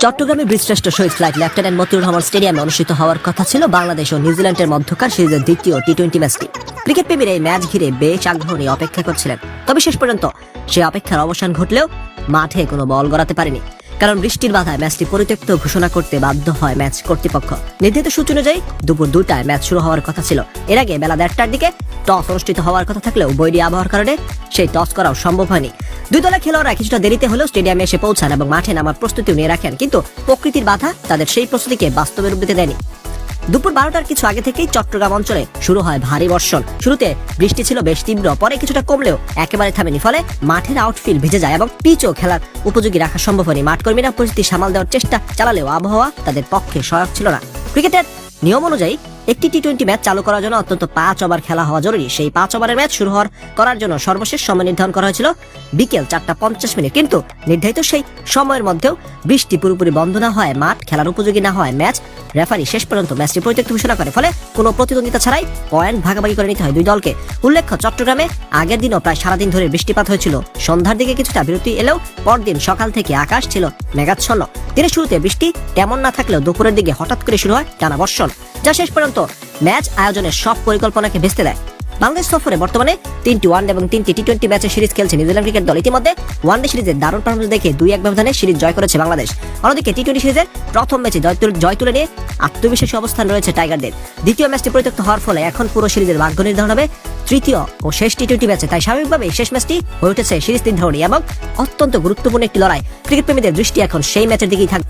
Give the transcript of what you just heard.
চট্টগ্রামে বীরশ্রেষ্ঠ শহীদ flight lieutenant Motiur Rahman স্টেডিয়ামে অনুষ্ঠিত হওয়ার কথা ছিল বাংলাদেশ ও নিউজিল্যান্ডের মধ্যকার সিরিজের দ্বিতীয় টি-20 ম্যাচটি। ক্রিকেট প্রেমীরা এই ম্যাচ ঘিরে বেশ আগ্রহ নিয়ে অপেক্ষা করছিলেন, তবে শেষ পর্যন্ত সেই অপেক্ষার অবসান ঘটলেও মাঠে কোনো বল গড়াতে পারেনি, কারণ বৃষ্টির বাধায় ম্যাচটি পরিত্যক্ত ঘোষণা করতে বাধ্য হয় ম্যাচ কর্তৃপক্ষ। নির্ধারিত সূচি অনুযায়ী দুপুর 2টায় ম্যাচ শুরু হওয়ার কথা ছিল। এর আগে বেলা 1:30টার দিকে টস অনুষ্ঠিত হওয়ার কথা থাকলেও বৈরী আবহাওয়ার কারণে সেই টস করাও সম্ভব হয়নি। দুই দলের খেলোয়াড়রা কিছুটা দেরিতে হলেও স্টেডিয়ামে এসে পৌঁছান এবং মাঠে নামার প্রস্তুতিও নিয়ে রাখেন, কিন্তু প্রকৃতির বাধা তাদের সেই প্রস্তুতিকে বাস্তবে রূপ দিতে দেয়নি। দুপুর 12টার কিছু আগে থেকেই চট্টগ্রাম অঞ্চলে শুরু হয় ভারী বর্ষণ। শুরুতে বৃষ্টি ছিল বেশ তীব্র, পরে কিছুটা কমলেও একেবারে থামেনি, ফলে মাঠের আউটফিল্ড ভিজে যায় এবং পিচও খেলার উপযোগী রাখা সম্ভব হয়নি। মাঠকর্মীরা পরিস্থিতি সামাল দেওয়ার চেষ্টা চালালেও আবহাওয়া তাদের পক্ষে সহায়ক ছিল না। ক্রিকেটের নিয়ম অনুযায়ী একটি টি-20 ম্যাচ চালু করার জন্য অন্তত 5 ওভার খেলা হওয়া জরুরি। সেই 5 ওভারের ম্যাচ শুরু করার জন্য সর্বশেষ সময় নির্ধারণ করা হয়েছিল বিকেল 4:50, কিন্তু নির্ধারিত সেই সময়ের মধ্যেও বৃষ্টি পুরোপুরি বন্ধ না হয়, মাঠ খেলার উপযোগী না হয়, ম্যাচ রেফারি শেষ পর্যন্ত ম্যাচটি পরিত্যক্ত ঘোষণা করে। ফলে কোনো প্রতিদ্বন্দ্বিতা ছাড়াই পয়েন্ট ভাগাভাগি করে নিতে হয় দুই দলকে। উল্লেখ্য, চট্টগ্রামে আগের দিনও প্রায় সারাদিন ধরে বৃষ্টিপাত হয়েছিল। সন্ধ্যার দিকে কিছুটা বিরতি এলেও পরদিন সকাল থেকে আকাশ ছিল মেঘাচ্ছন্ন। দিনের শুরুতে বৃষ্টি তেমন না থাকলেও দুপুরের দিকে হঠাৎ করে শুরু হয় টানা বর্ষণ, যা শেষ পর্যন্ত ম্যাচ আয়োজনের সব পরিকল্পনাকে ভেস্তে দেয়। বাংলাদেশ সফরে বর্তমানে 3টি ওয়ানডে এবং 3টি টি-20 ম্যাচের সিরিজ খেলছে নিউজিল্যান্ড ক্রিকেট দল। ইতিমধ্যে ওয়ানডে সিরিজের দারুণ পারফরম্যান্স দেখে 2-1 ব্যবধানে সিরিজ জয় করেছে বাংলাদেশ। অন্যদিকে টি-20 সিরিজের প্রথম ম্যাচে জয় তুলে নিয়ে আত্মবিশ্বাসী অবস্থান রয়েছে টাইগারদের। দ্বিতীয় ম্যাচটি পরিত্যক্ত হওয়ার ফলে এখন পুরো সিরিজের ভাগ্য নির্ধারণ হবে তৃতীয় ও শেষ টি-20 ম্যাচে। তাই স্বাভাবিকভাবেই শেষ ম্যাচটি হয়ে উঠেছে সিরিজ নির্ধারণী এবং অত্যন্ত গুরুত্বপূর্ণ একটি লড়াই। ক্রিকেট প্রেমীদের দৃষ্টি এখন সেই ম্যাচের দিকেই থাকবে।